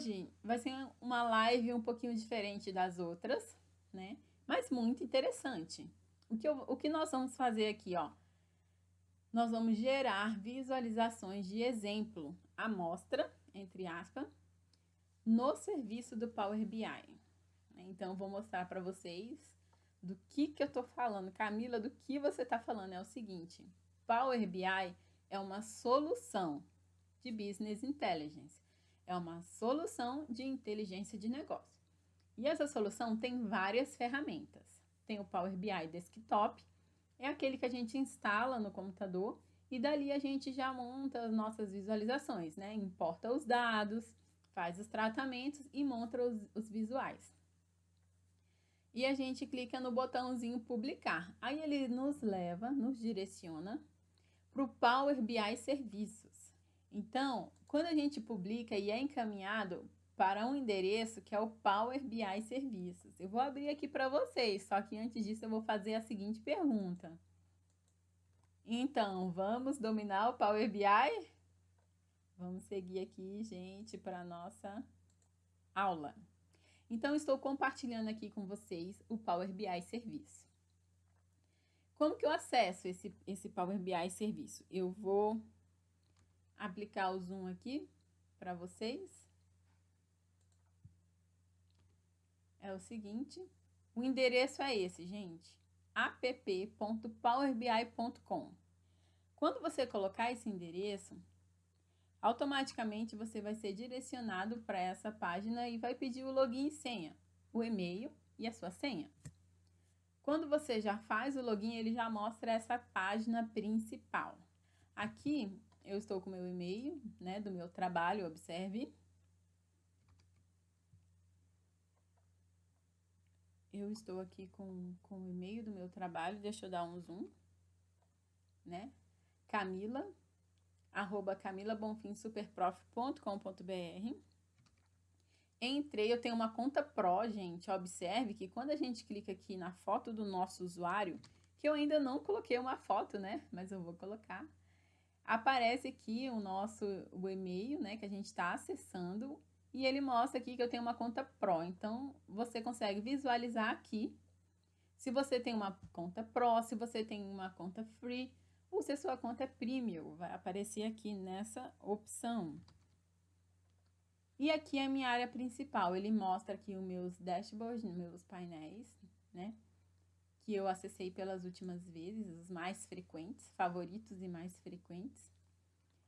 Hoje vai ser uma live um pouquinho diferente das outras, né? Mas muito interessante. O que nós vamos fazer aqui, ó? Nós vamos gerar visualizações de exemplo, amostra, entre aspas, no serviço do Power BI. Então, vou mostrar para vocês do que eu tô falando. Camila, do que você tá falando? É o seguinte, Power BI é uma solução de Business Intelligence. É uma solução de inteligência de negócio. E essa solução tem várias ferramentas. Tem o Power BI Desktop, é aquele que a gente instala no computador e dali a gente já monta as nossas visualizações, né? Importa os dados, faz os tratamentos e monta os visuais. E a gente clica no botãozinho publicar. Aí ele nos leva, nos direciona para o Power BI Serviços. Então, quando a gente publica e é encaminhado para um endereço que é o Power BI Serviços. Eu vou abrir aqui para vocês, só que antes disso eu vou fazer a seguinte pergunta. Então, vamos dominar o Power BI? Vamos seguir aqui, gente, para a nossa aula. Então, estou compartilhando aqui com vocês o Power BI Serviço. Como que eu acesso esse Power BI Serviço? Eu vou aplicar o zoom aqui para vocês. É o seguinte, o endereço é esse, gente, app.powerbi.com. Quando você colocar esse endereço, automaticamente você vai ser direcionado para essa página e vai pedir o login e senha, o e-mail e a sua senha. Quando você já faz o login, ele já mostra essa página principal. Aqui eu estou com o meu e-mail, né, do meu trabalho, observe. Eu estou aqui com o e-mail do meu trabalho, deixa eu dar um zoom, né? Camila, @camilabonfimsuperprof.com.br. Entrei, eu tenho uma conta Pro, gente. Observe que quando a gente clica aqui na foto do nosso usuário, que eu ainda não coloquei uma foto, né? Mas eu vou colocar. Aparece aqui o e-mail, né? Que a gente está acessando. E ele mostra aqui que eu tenho uma conta Pro. Então, você consegue visualizar aqui se você tem uma conta Pro, se você tem uma conta Free, ou se a sua conta é Premium. Vai aparecer aqui nessa opção. E aqui é a minha área principal. Ele mostra aqui os meus dashboards, meus painéis, né? Que eu acessei pelas últimas vezes, os mais frequentes, favoritos e mais frequentes.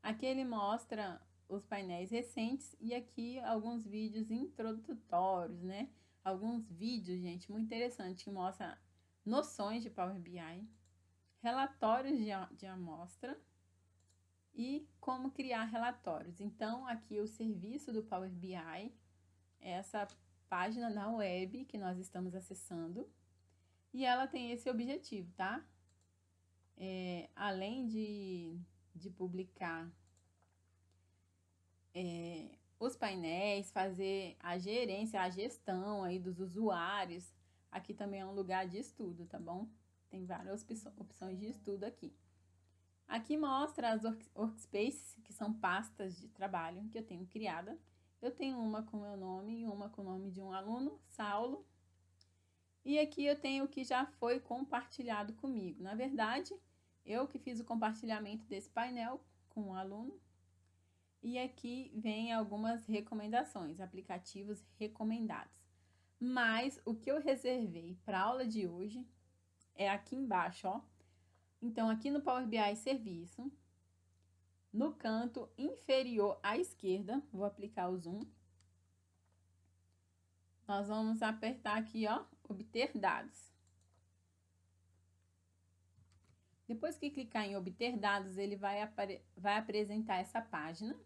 Aqui ele mostra os painéis recentes e aqui alguns vídeos introdutórios, né? Alguns vídeos, gente, muito interessante, que mostra noções de Power BI, relatórios de amostra e como criar relatórios. Então, aqui o serviço do Power BI é essa página na web que nós estamos acessando e ela tem esse objetivo, tá? Além de publicar os painéis, fazer a gerência, a gestão aí dos usuários. Aqui também é um lugar de estudo, tá bom? Tem várias opções de estudo aqui. Aqui mostra as workspaces, que são pastas de trabalho que eu tenho criada. Eu tenho uma com meu nome e uma com o nome de um aluno, Saulo. E aqui eu tenho o que já foi compartilhado comigo. Na verdade, eu que fiz o compartilhamento desse painel com o aluno. E aqui vem algumas recomendações, aplicativos recomendados. Mas o que eu reservei para a aula de hoje é aqui embaixo, ó. Então, aqui no Power BI Serviço, no canto inferior à esquerda, vou aplicar o zoom. Nós vamos apertar aqui, ó, obter dados. Depois que clicar em obter dados, ele vai apresentar essa página,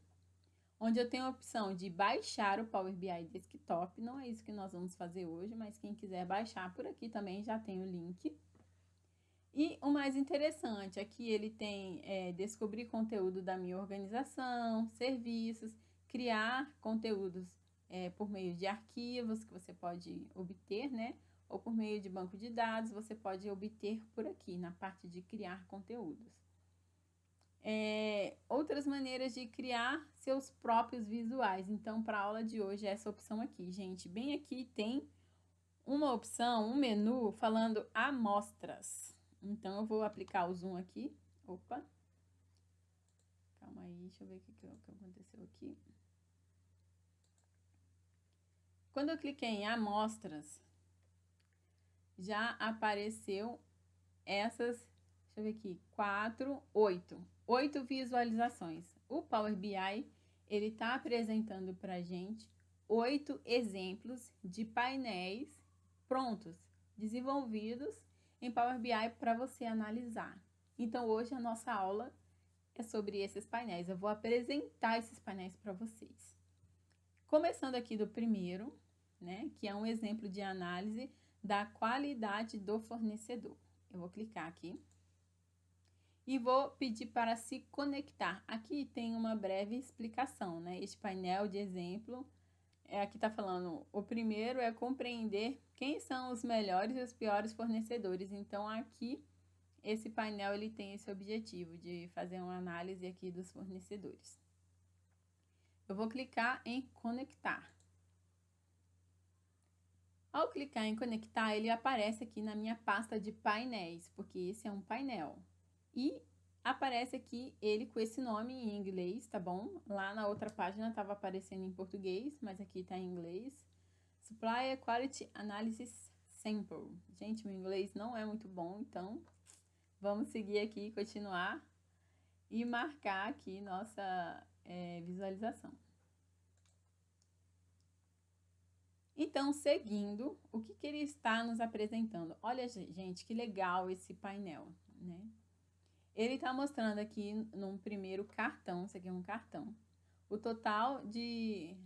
onde eu tenho a opção de baixar o Power BI Desktop. Não é isso que nós vamos fazer hoje, mas quem quiser baixar por aqui também já tem o link. E o mais interessante, aqui ele tem descobrir conteúdo da minha organização, serviços, criar conteúdos por meio de arquivos que você pode obter, né? Ou por meio de banco de dados, você pode obter por aqui, na parte de criar conteúdos. outras maneiras de criar seus próprios visuais. Então, para a aula de hoje, essa opção aqui, gente. Bem aqui tem uma opção, um menu falando amostras. Então, eu vou aplicar o zoom aqui. Opa! Calma aí, deixa eu ver o que aconteceu aqui. Quando eu cliquei em amostras, já apareceu essas, deixa eu ver aqui, 8 visualizações. O Power BI, ele está apresentando para a gente 8 exemplos de painéis prontos, desenvolvidos em Power BI para você analisar. Então, hoje a nossa aula é sobre esses painéis. Eu vou apresentar esses painéis para vocês. Começando aqui do primeiro, né, que é um exemplo de análise da qualidade do fornecedor. Eu vou clicar aqui e vou pedir para se conectar. Aqui tem uma breve explicação, né? Este painel de exemplo, aqui está falando, o primeiro é compreender quem são os melhores e os piores fornecedores. Então, aqui, esse painel, ele tem esse objetivo de fazer uma análise aqui dos fornecedores. Eu vou clicar em conectar. Ao clicar em conectar, ele aparece aqui na minha pasta de painéis, porque esse é um painel. E aparece aqui ele com esse nome em inglês, tá bom? Lá na outra página estava aparecendo em português, mas aqui está em inglês. Supplier Quality Analysis Sample. Gente, meu inglês não é muito bom, então vamos seguir aqui, continuar e marcar aqui nossa visualização. Então, seguindo, o que ele está nos apresentando? Olha, gente, que legal esse painel, né? Ele está mostrando aqui num primeiro cartão, isso aqui é um cartão, o total de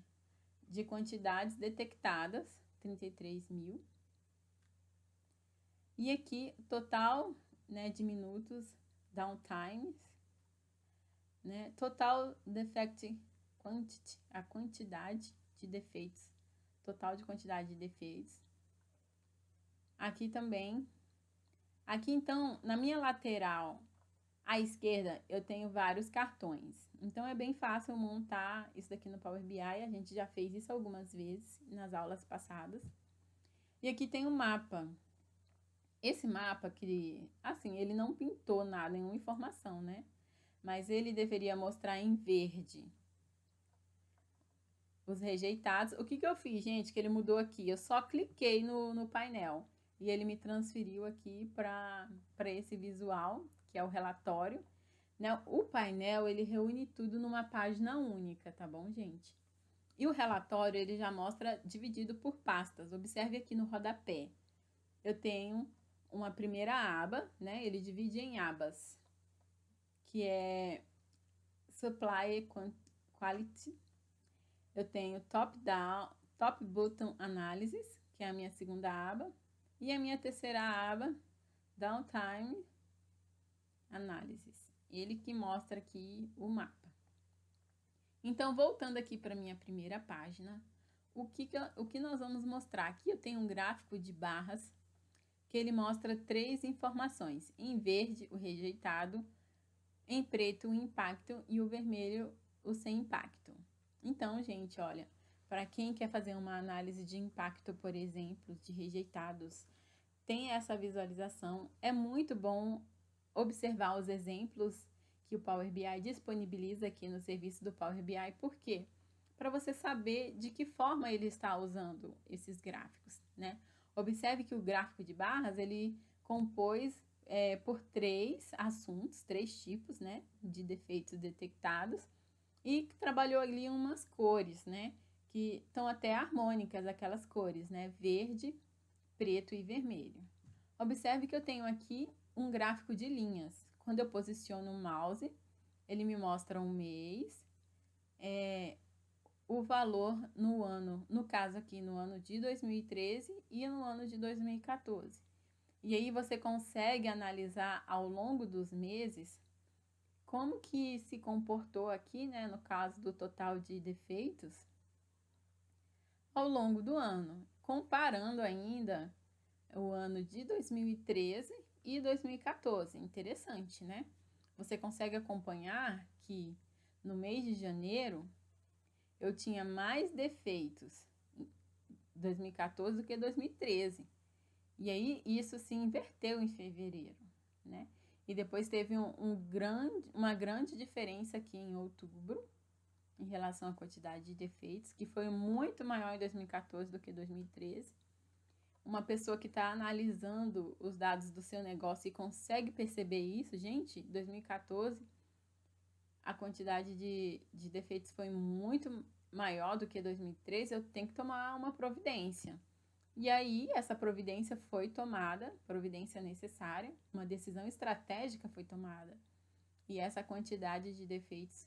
quantidades detectadas, 33 mil. E aqui, total, né, de minutos, downtimes, né? Total defect quantity, a quantidade de defeitos. Total de quantidade de defeitos. Aqui também. Aqui, então, na minha lateral à esquerda, eu tenho vários cartões. Então, é bem fácil montar isso daqui no Power BI. A gente já fez isso algumas vezes nas aulas passadas. E aqui tem um mapa. Esse mapa que, assim, ele não pintou nada, nenhuma informação, né? Mas ele deveria mostrar em verde os rejeitados. O que eu fiz, gente, que ele mudou aqui? Eu só cliquei no painel e ele me transferiu aqui para esse visual, que é o relatório. Né? O painel, ele reúne tudo numa página única, tá bom, gente? E o relatório, ele já mostra dividido por pastas. Observe aqui no rodapé. Eu tenho uma primeira aba, né? Ele divide em abas, que é Supply Quality. Eu tenho Top Bottom Analysis, que é a minha segunda aba. E a minha terceira aba, Downtime Analysis. Ele que mostra aqui o mapa. Então, voltando aqui para a minha primeira página, o que nós vamos mostrar? Aqui eu tenho um gráfico de barras que ele mostra 3 informações. Em verde, o rejeitado, em preto, o impacto e o vermelho, o sem impacto. Então, gente, olha, para quem quer fazer uma análise de impacto, por exemplo, de rejeitados, tem essa visualização. É muito bom observar os exemplos que o Power BI disponibiliza aqui no serviço do Power BI. Por quê? Para você saber de que forma ele está usando esses gráficos, né? Observe que o gráfico de barras, ele compôs por 3 assuntos, 3 tipos, né, de defeitos detectados, e trabalhou ali umas cores, né, que estão até harmônicas, aquelas cores, né, verde, preto e vermelho. Observe que eu tenho aqui um gráfico de linhas. Quando eu posiciono o mouse, ele me mostra um mês, o valor no ano, no caso aqui no ano de 2013 e no ano de 2014. E aí você consegue analisar ao longo dos meses como que se comportou aqui, né, no caso do total de defeitos, ao longo do ano, comparando ainda o ano de 2013 e 2014. Interessante, né? você consegue acompanhar que no mês de janeiro eu tinha mais defeitos em 2014 do que 2013. E aí isso se inverteu em fevereiro, né? E depois teve uma grande diferença aqui em outubro, em relação à quantidade de defeitos, que foi muito maior em 2014 do que 2013. Uma pessoa que está analisando os dados do seu negócio e consegue perceber isso, gente, 2014 a quantidade de defeitos foi muito maior do que 2013, eu tenho que tomar uma providência. E aí, essa providência foi tomada, providência necessária, uma decisão estratégica foi tomada. E essa quantidade de defeitos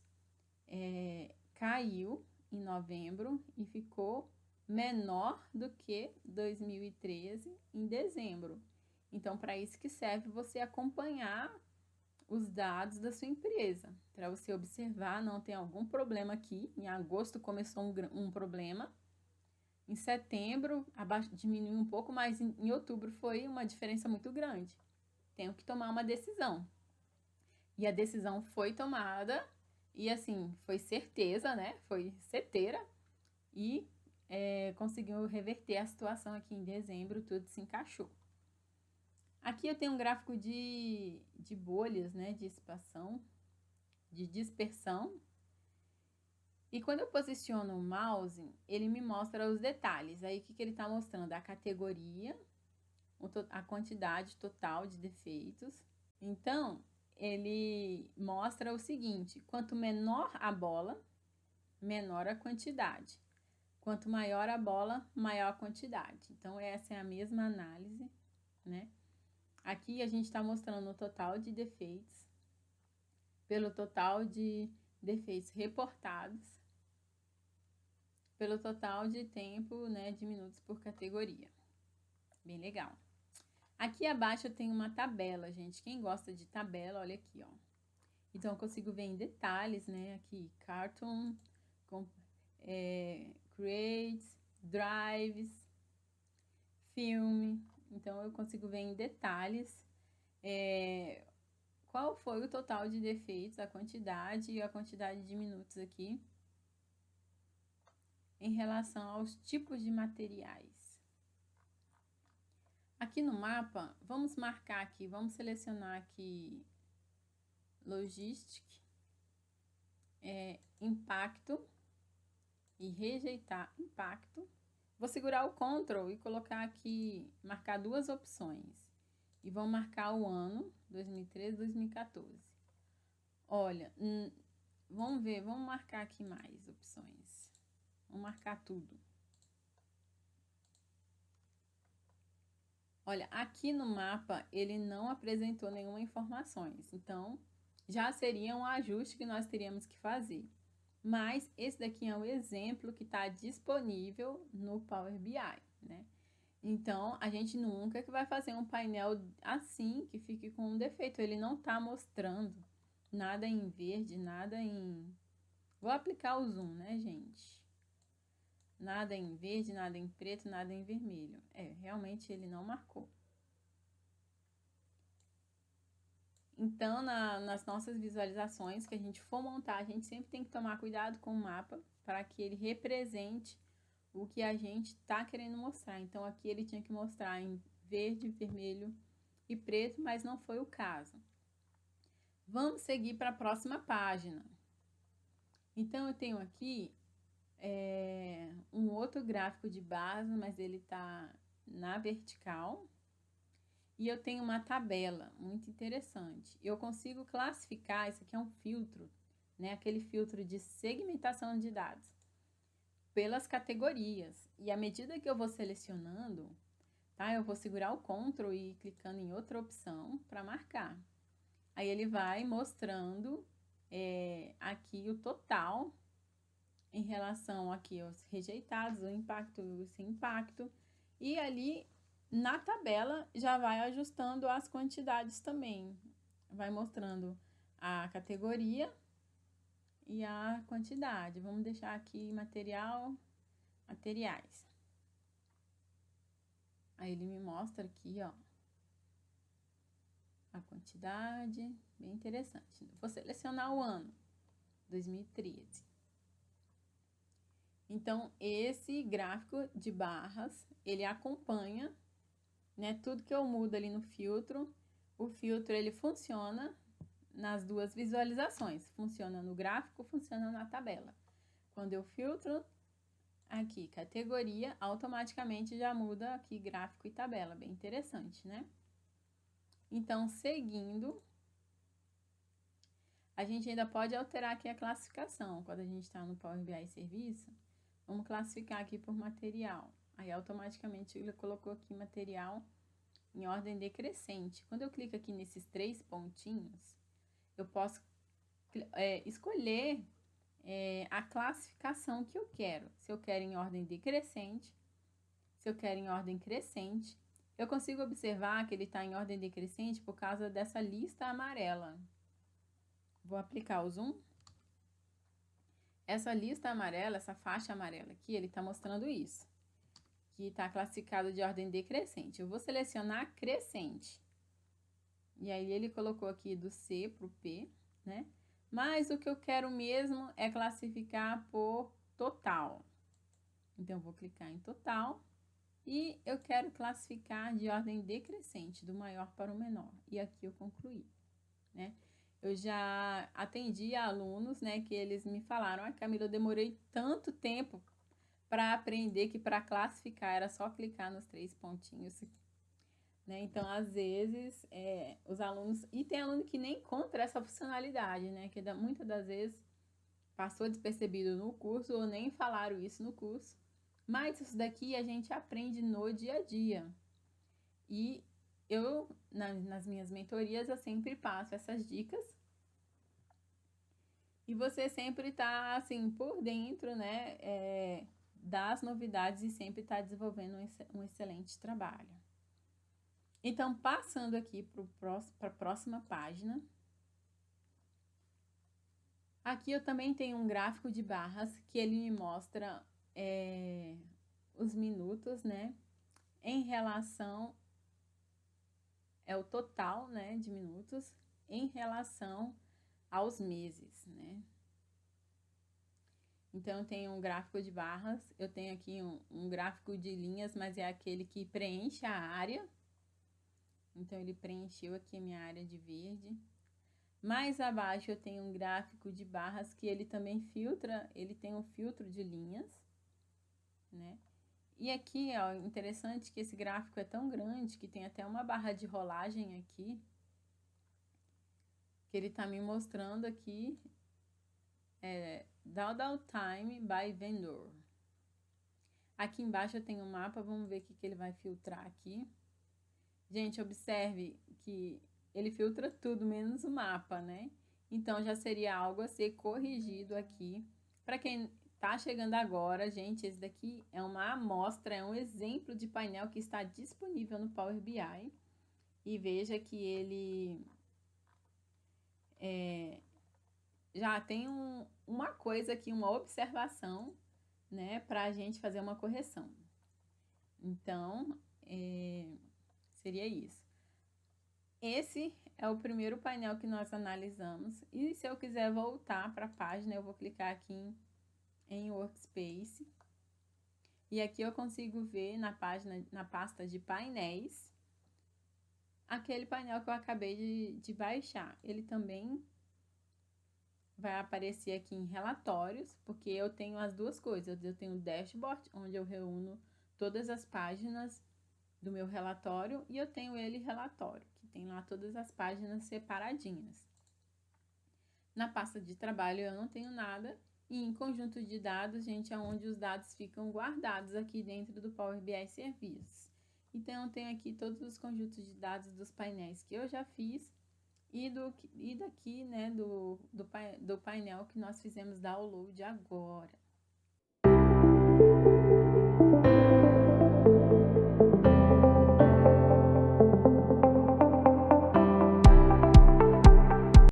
caiu em novembro e ficou menor do que 2013 em dezembro. Então, para isso que serve você acompanhar os dados da sua empresa, para você observar, não tem algum problema aqui. Em agosto começou um problema, em setembro diminuiu um pouco, mas em outubro foi uma diferença muito grande. Tenho que tomar uma decisão. E a decisão foi tomada, e assim, foi certeza, né? Foi certeira, e conseguiu reverter a situação aqui em dezembro, tudo se encaixou. Aqui eu tenho um gráfico de bolhas, né? De dissipação, de dispersão. E quando eu posiciono o mouse, ele me mostra os detalhes. Aí, o que ele está mostrando? A categoria, a quantidade total de defeitos. Então, ele mostra o seguinte: quanto menor a bola, menor a quantidade. Quanto maior a bola, maior a quantidade. Então, essa é a mesma análise, né? Aqui a gente está mostrando o total de defeitos pelo total de defeitos reportados, pelo total de tempo, né, de minutos por categoria. Bem legal. Aqui abaixo eu tenho uma tabela, gente. Quem gosta de tabela, olha aqui, ó. Então, eu consigo ver em detalhes, né? Aqui, cartoon, creates, drives, filme. Então, eu consigo ver em detalhes qual foi o total de defeitos, a quantidade e a quantidade de minutos aqui em relação aos tipos de materiais. Aqui no mapa, vamos marcar aqui, vamos selecionar aqui Logistic, impacto e rejeitar impacto. Vou segurar o Ctrl e colocar aqui, marcar duas opções. E vou marcar o ano, 2013, 2014. Olha, vamos ver, vamos marcar aqui mais opções. Vamos marcar tudo. Olha, aqui no mapa ele não apresentou nenhuma informações, então já seria um ajuste que nós teríamos que fazer. Mas esse daqui é um exemplo que está disponível no Power BI, né? Então, a gente nunca que vai fazer um painel assim, que fique com um defeito. Ele não está mostrando nada em verde, nada em... Vou aplicar o zoom, né, gente? Nada em verde, nada em preto, nada em vermelho. Realmente ele não marcou. Então, nas nossas visualizações que a gente for montar, a gente sempre tem que tomar cuidado com o mapa para que ele represente o que a gente está querendo mostrar. Então, aqui ele tinha que mostrar em verde, vermelho e preto, mas não foi o caso. Vamos seguir para a próxima página. Então, eu tenho aqui um outro gráfico de base, mas ele está na vertical. E eu tenho uma tabela muito interessante. Eu consigo classificar, isso aqui é um filtro, né? Aquele filtro de segmentação de dados pelas categorias. E à medida que eu vou selecionando, tá? Eu vou segurar o Ctrl e ir clicando em outra opção para marcar. Aí ele vai mostrando aqui o total em relação aqui aos rejeitados, o impacto e o sem impacto. E ali na tabela já vai ajustando as quantidades também. Vai mostrando a categoria e a quantidade. Vamos deixar aqui materiais. Aí ele me mostra aqui, ó. a quantidade, bem interessante. Vou selecionar o ano, 2013. Então, esse gráfico de barras, ele acompanha, né, tudo que eu mudo ali no filtro. O filtro, ele funciona nas duas visualizações, funciona no gráfico, funciona na tabela. Quando eu filtro aqui categoria, automaticamente já muda aqui gráfico e tabela, bem interessante, né? Então, seguindo, a gente ainda pode alterar aqui a classificação. Quando a gente está no Power BI Serviço, vamos classificar aqui por material. Aí, automaticamente, ele colocou aqui material em ordem decrescente. Quando eu clico aqui nesses 3 pontinhos, eu posso escolher a classificação que eu quero. Se eu quero em ordem decrescente, se eu quero em ordem crescente. Eu consigo observar que ele está em ordem decrescente por causa dessa lista amarela. Vou aplicar o zoom. Essa lista amarela, essa faixa amarela aqui, ele está mostrando isso. Que está classificado de ordem decrescente. Eu vou selecionar crescente. E aí ele colocou aqui do C para o P, né? Mas o que eu quero mesmo é classificar por total. Então, eu vou clicar em total. E eu quero classificar de ordem decrescente, do maior para o menor. E aqui eu concluí, né? Eu já atendi a alunos, né, que eles me falaram: ah, Camila, eu demorei tanto tempo para aprender que para classificar era só clicar nos 3 pontinhos, né? Então, às vezes, os alunos... E tem aluno que nem encontra essa funcionalidade, né? Que muitas das vezes passou despercebido no curso ou nem falaram isso no curso. Mas isso daqui a gente aprende no dia a dia. E eu, nas minhas mentorias, eu sempre passo essas dicas. E você sempre tá, assim, por dentro, né, das novidades e sempre tá desenvolvendo um excelente trabalho. Então, passando aqui para a próxima página. Aqui eu também tenho um gráfico de barras que ele me mostra os minutos, né, em relação o total, né, de minutos em relação aos meses, né? Então, eu tenho um gráfico de barras, eu tenho aqui um gráfico de linhas, mas é aquele que preenche a área. Então, ele preencheu aqui a minha área de verde. Mais abaixo eu tenho um gráfico de barras que ele também filtra, ele tem um filtro de linhas, né? E aqui, ó, interessante que esse gráfico é tão grande que tem até uma barra de rolagem aqui, que ele tá me mostrando aqui, Drawdown Time by Vendor. Aqui embaixo eu tenho um mapa, vamos ver o que ele vai filtrar aqui. Gente, observe que ele filtra tudo menos o mapa, né? Então, já seria algo a ser corrigido aqui. Para quem tá chegando agora, gente, esse daqui é uma amostra, é um exemplo de painel que está disponível no Power BI. E veja que ele já tem uma coisa aqui, uma observação, né, para a gente fazer uma correção. Então, seria isso. Esse é o primeiro painel que nós analisamos. E se eu quiser voltar para a página, eu vou clicar aqui em Workspace. E aqui eu consigo ver na página, na pasta de painéis, aquele painel que eu acabei de baixar. Ele também vai aparecer aqui em relatórios, porque eu tenho as duas coisas. Eu tenho o dashboard, onde eu reúno todas as páginas do meu relatório, e eu tenho ele relatório, que tem lá todas as páginas separadinhas. Na pasta de trabalho eu não tenho nada, e em conjunto de dados, gente, é onde os dados ficam guardados aqui dentro do Power BI Serviços. Então, eu tenho aqui todos os conjuntos de dados dos painéis que eu já fiz, e daqui, né, do painel que nós fizemos download agora.